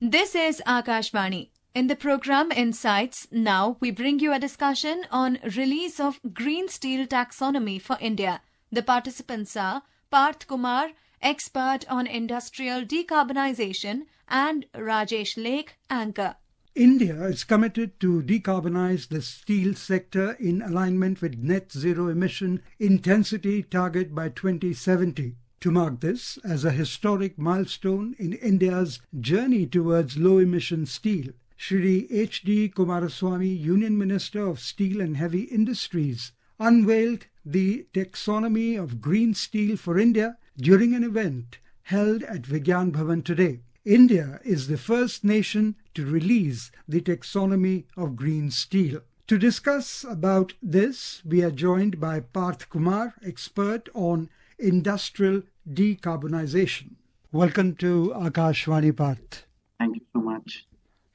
This is Akashvani. In the program Insights, now we bring you a discussion on release of Green Steel Taxonomy for India. The participants are Parth Kumar, expert on industrial decarbonaisation, and Rajesh Laikh, anchor. India is committed to decarbonize the steel sector in alignment with net zero emission intensity target by 2070. To mark this as a historic milestone in India's journey towards low-emission steel, Shri H.D. Kumaraswamy, Union Minister of Steel and Heavy Industries, unveiled the Taxonomy of Green Steel for India during an event held at Vigyan Bhavan today. India is the first nation to release the Taxonomy of Green Steel. To discuss about this, we are joined by Parth Kumar, expert on industrial decarbonization. Welcome to Akashvani, Parth. Thank you so much.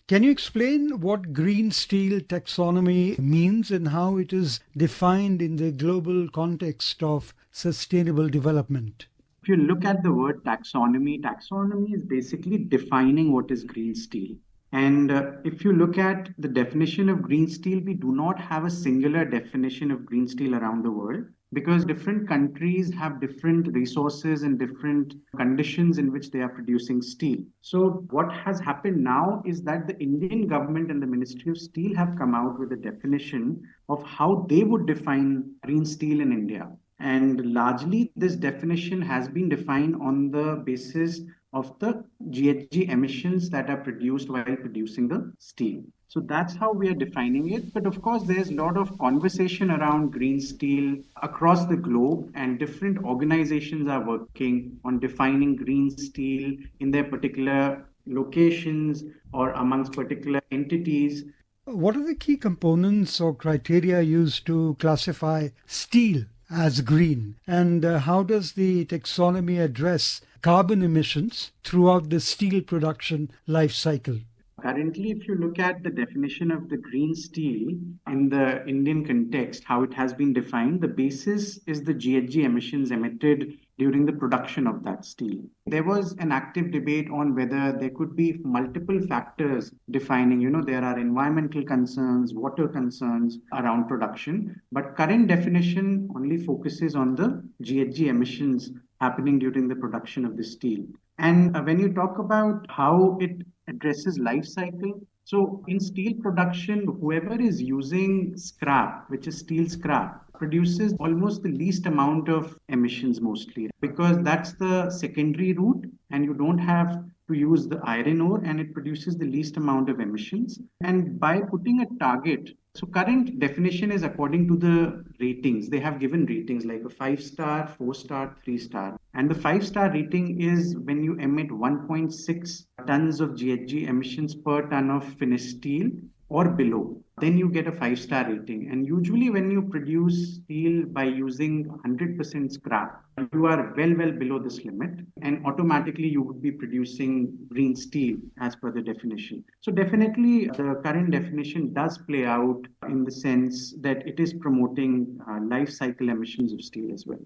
Can you explain what Green Steel Taxonomy means and how it is defined in the global context of sustainable development? If you look at the word taxonomy is basically defining what is green steel. And if you look at the definition of green steel, we do not have a singular definition of green steel around the world because different countries have different resources and different conditions in which they are producing steel. So what has happened now is that the Indian government and the Ministry of Steel have come out with a definition of how they would define green steel in India. And largely, this definition has been defined on the basis of the GHG emissions that are produced while producing the steel. So that's how we are defining it. But of course, there's a lot of conversation around green steel across the globe, and different organizations are working on defining green steel in their particular locations or amongst particular entities. What are the key components or criteria used to classify steel as green, and how does the taxonomy address carbon emissions throughout the steel production life cycle? Currently, if you look at the definition of the green steel in the Indian context, how it has been defined, the basis is the GHG emissions emitted during the production of that steel. There was an active debate on whether there could be multiple factors defining, there are environmental concerns, water concerns around production, but current definition only focuses on the GHG emissions happening during the production of the steel. And when you talk about how it addresses life cycle, so in steel production, whoever is using scrap, which is steel scrap, produces almost the least amount of emissions mostly because that's the secondary route and you don't have to use the iron ore and it produces the least amount of emissions. And by putting a target, so current definition is according to the ratings. They have given ratings like a 5-star, 4-star, 3-star. And the 5-star rating is when you emit 1.6 tons of GHG emissions per ton of finished steel or below, then you get a 5-star rating. And usually when you produce steel by using 100% scrap, you are well below this limit and automatically you would be producing green steel as per the definition. So definitely the current definition does play out in the sense that it is promoting life cycle emissions of steel as well.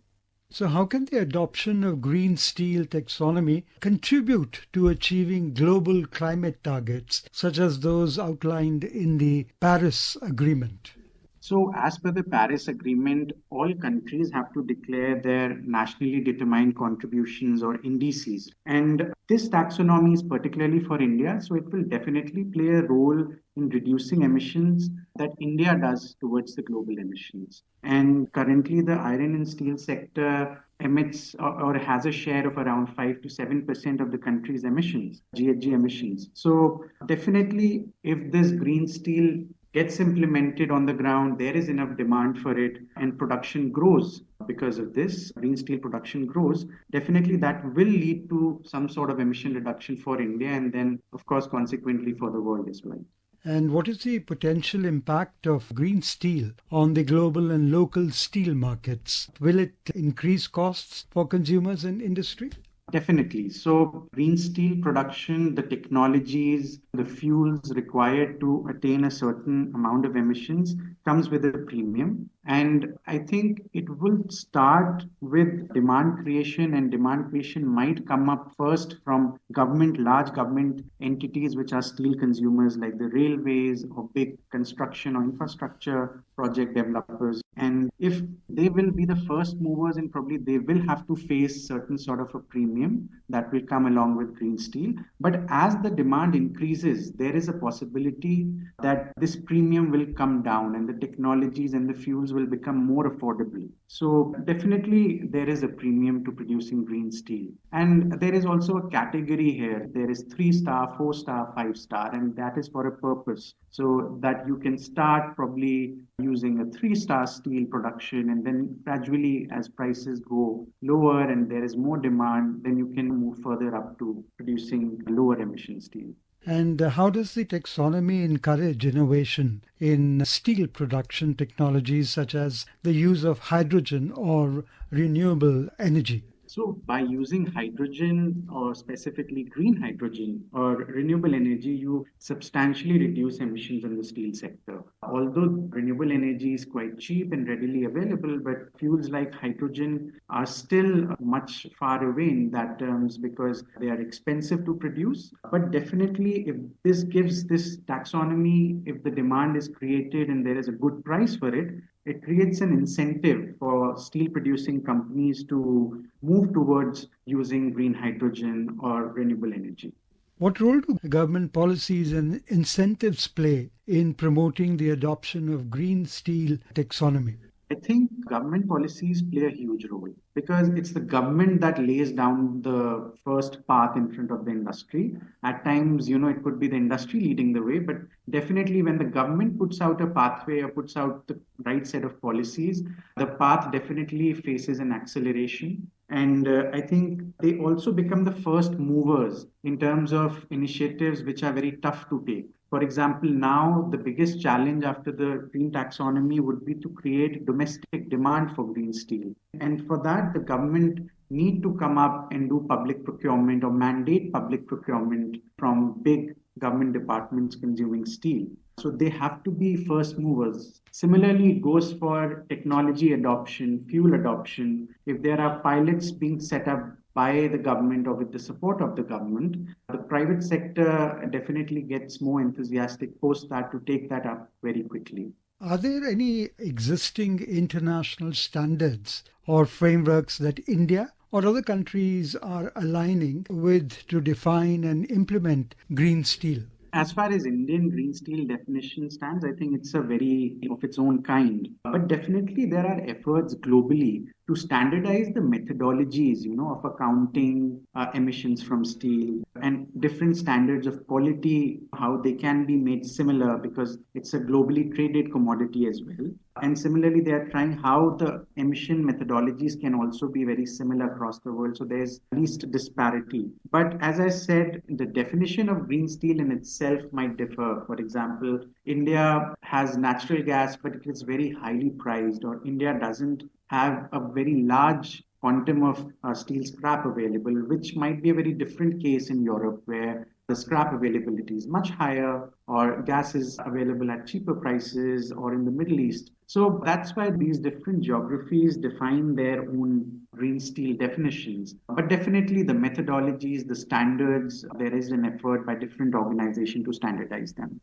So how can the adoption of green steel taxonomy contribute to achieving global climate targets, such as those outlined in the Paris Agreement? So as per the Paris Agreement, all countries have to declare their nationally determined contributions or indices. And this taxonomy is particularly for India, so it will definitely play a role in reducing emissions that India does towards the global emissions. And currently the iron and steel sector emits or has a share of around 5 to 7% of the country's emissions, GHG emissions. So definitely if this green steel gets implemented on the ground, there is enough demand for it and production grows because of this, green steel production grows, definitely that will lead to some sort of emission reduction for India and then of course consequently for the world as well. And what is the potential impact of green steel on the global and local steel markets? Will it increase costs for consumers and industry? Definitely. So green steel production, the technologies the fuels required to attain a certain amount of emissions comes with a premium. And I think it will start with demand creation, and demand creation might come up first from large government entities which are steel consumers, like the railways or big construction or infrastructure project developers. And if they will be the first movers, and probably they will have to face certain sort of a premium that will come along with green steel. But as the demand increases, there is a possibility that this premium will come down and the technologies and the fuels will become more affordable. So definitely there is a premium to producing green steel. And there is also a category here. There is 3-star, 4-star, 5-star, and that is for a purpose. So that you can start probably using a 3-star steel production, and then gradually as prices go lower and there is more demand, then you can move further up to producing lower emission steel. And how does the taxonomy encourage innovation in steel production technologies such as the use of hydrogen or renewable energy? So, by using hydrogen, or specifically green hydrogen or renewable energy, you substantially reduce emissions in the steel sector. Although renewable energy is quite cheap and readily available, but fuels like hydrogen are still much far away in that terms because they are expensive to produce. But definitely, if this gives this taxonomy, if the demand is created and there is a good price for it, it creates an incentive for steel producing companies to move towards using green hydrogen or renewable energy. What role do government policies and incentives play in promoting the adoption of green steel taxonomy? I think government policies play a huge role because it's the government that lays down the first path in front of the industry. At times, it could be the industry leading the way, but definitely when the government puts out a pathway or puts out the right set of policies, the path definitely faces an acceleration. And I think they also become the first movers in terms of initiatives which are very tough to take. For example, now the biggest challenge after the green taxonomy would be to create domestic demand for green steel. And for that, the government need to come up and do public procurement or mandate public procurement from big government departments consuming steel. So they have to be first movers. Similarly, it goes for technology adoption, fuel adoption. If there are pilots being set up by the government or with the support of the government, the private sector definitely gets more enthusiastic post that to take that up very quickly. Are there any existing international standards or frameworks that India or other countries are aligning with to define and implement green steel? As far as Indian green steel definition stands, I think it's a very of its own kind. But definitely there are efforts globally to standardize the methodologies, of accounting emissions from steel and different standards of quality, how they can be made similar because it's a globally traded commodity as well. And similarly, they are trying how the emission methodologies can also be very similar across the world. So there's least disparity. But as I said, the definition of green steel in itself might differ. For example, India has natural gas, but it is very highly priced, or India doesn't have a very large quantum of steel scrap available, which might be a very different case in Europe, where the scrap availability is much higher, or gas is available at cheaper prices, or in the Middle East. So that's why these different geographies define their own green steel definitions. But definitely the methodologies, the standards, there is an effort by different organizations to standardize them.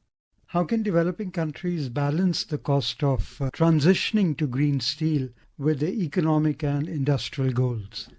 How can developing countries balance the cost of transitioning to green steel with the economic and industrial goals?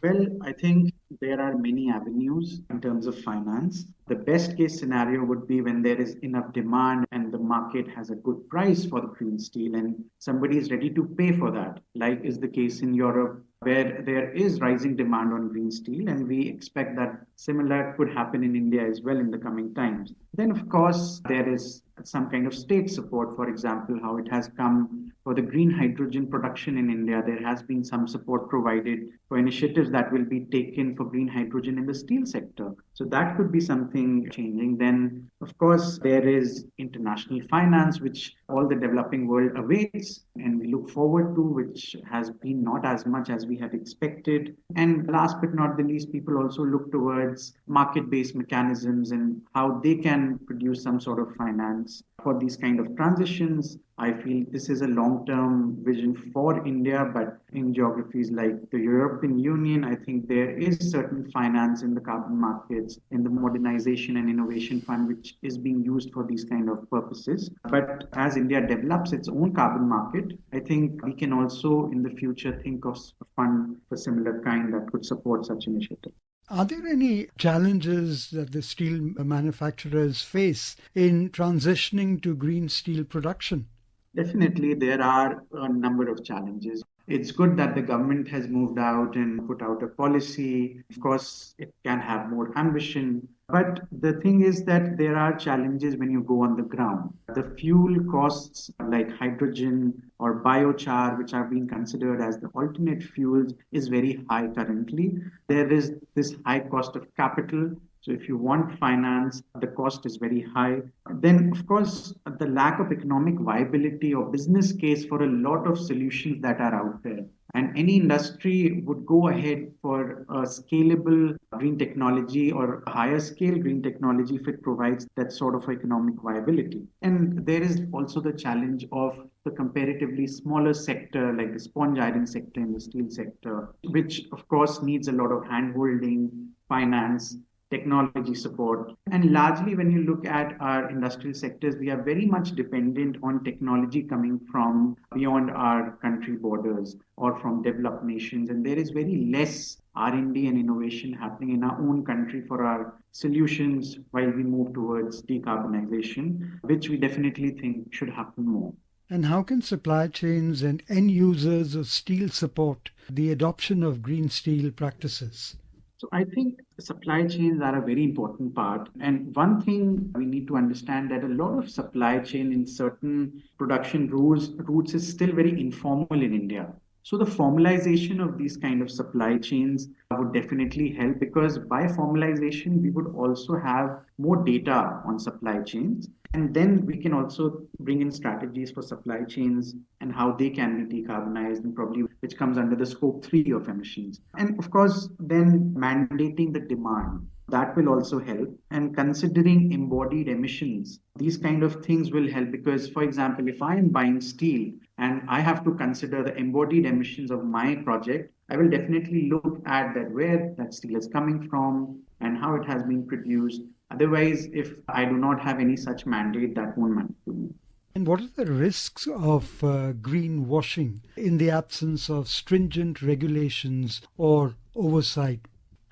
Well, I think there are many avenues in terms of finance. The best case scenario would be when there is enough demand and the market has a good price for the green steel and somebody is ready to pay for that, like is the case in Europe, where there is rising demand on green steel, and we expect that similar could happen in India as well in the coming times. Then, of course, there is some kind of state support, for example, how it has come for the green hydrogen production in India, there has been some support provided for initiatives that will be taken for green hydrogen in the steel sector. So that could be something changing. Then, of course, there is international finance, which all the developing world awaits and we look forward to, which has been not as much as we had expected. And last but not the least, people also look towards market-based mechanisms and how they can produce some sort of finance for these kind of transitions. I feel this is a long-term vision for India, but in geographies like the European Union, I think there is certain finance in the carbon markets, in the modernization and innovation fund, which is being used for these kind of purposes. But as India develops its own carbon market, I think we can also in the future think of a fund for similar kind that could support such initiatives. Are there any challenges that the steel manufacturers face in transitioning to green steel production? Definitely, there are a number of challenges. It's good that the government has moved out and put out a policy. Of course, it can have more ambition. But the thing is that there are challenges when you go on the ground. The fuel costs like hydrogen or biochar, which are being considered as the alternate fuels, is very high currently. There is this high cost of capital. So if you want finance, the cost is very high. Then, of course, the lack of economic viability or business case for a lot of solutions that are out there. And any industry would go ahead for a scalable green technology or a higher scale green technology if it provides that sort of economic viability. And there is also the challenge of the comparatively smaller sector like the sponge iron sector and the steel sector, which of course needs a lot of handholding, finance, technology support. And largely, when you look at our industrial sectors, we are very much dependent on technology coming from beyond our country borders or from developed nations. And there is very less R&D and innovation happening in our own country for our solutions while we move towards decarbonization, which we definitely think should happen more. And how can supply chains and end users of steel support the adoption of green steel practices? So I think supply chains are a very important part. And one thing we need to understand that a lot of supply chain in certain production routes is still very informal in India. So the formalization of these kind of supply chains would definitely help because by formalization, we would also have more data on supply chains. And then we can also bring in strategies for supply chains and how they can be decarbonized and probably which comes under the scope 3 of emissions. And of course, then mandating the demand. That will also help. And considering embodied emissions, these kind of things will help because, for example, if I am buying steel and I have to consider the embodied emissions of my project, I will definitely look at that where that steel is coming from and how it has been produced. Otherwise, if I do not have any such mandate, that won't matter to me. And what are the risks of greenwashing in the absence of stringent regulations or oversight?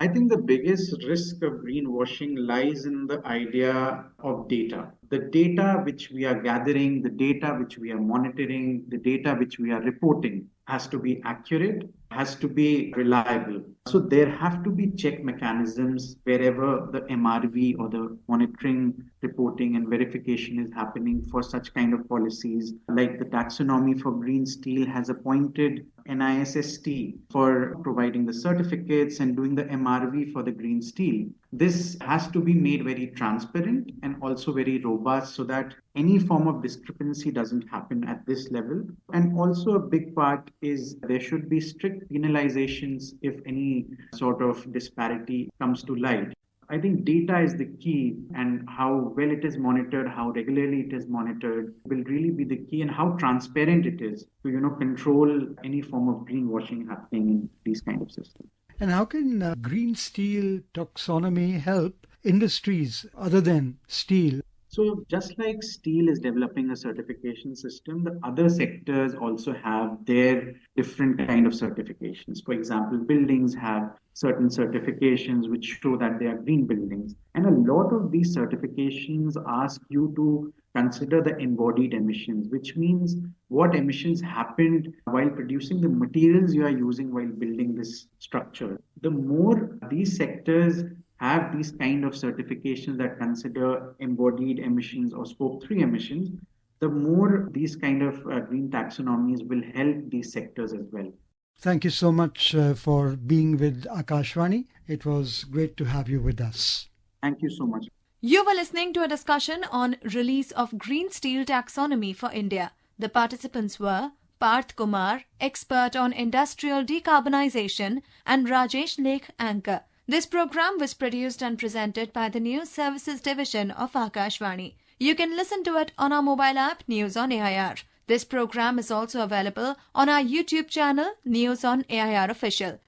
I think the biggest risk of greenwashing lies in the idea of data. The data which we are gathering, the data which we are monitoring, the data which we are reporting has to be accurate, has to be reliable. So there have to be check mechanisms wherever the MRV or the monitoring, reporting and verification is happening for such kind of policies. Like the taxonomy for green steel has appointed NISST for providing the certificates and doing the MRV for the green steel. This has to be made very transparent and also very robust so that any form of discrepancy doesn't happen at this level. And also a big part is there should be strict penalizations if any sort of disparity comes to light. I think data is the key, and how well it is monitored, how regularly it is monitored will really be the key, and how transparent it is to control any form of greenwashing happening in these kind of systems. And how can green steel taxonomy help industries other than steel? So just like steel is developing a certification system, the other sectors also have their different kind of certifications. For example, buildings have certain certifications which show that they are green buildings. And a lot of these certifications ask you to consider the embodied emissions, which means what emissions happened while producing the materials you are using while building this structure. The more these sectors have these kind of certifications that consider embodied emissions or scope 3 emissions, the more these kind of green taxonomies will help these sectors as well. Thank you so much for being with Akashvani. It was great to have you with us. Thank you so much. You were listening to a discussion on release of Green Steel Taxonomy for India. The participants were Parth Kumar, expert on industrial decarbonaisation, and Rajesh, Laikh, anchor. This program was produced and presented by the News Services Division of Akashvani. You can listen to it on our mobile app News on AIR. This program is also available on our YouTube channel News on AIR Official.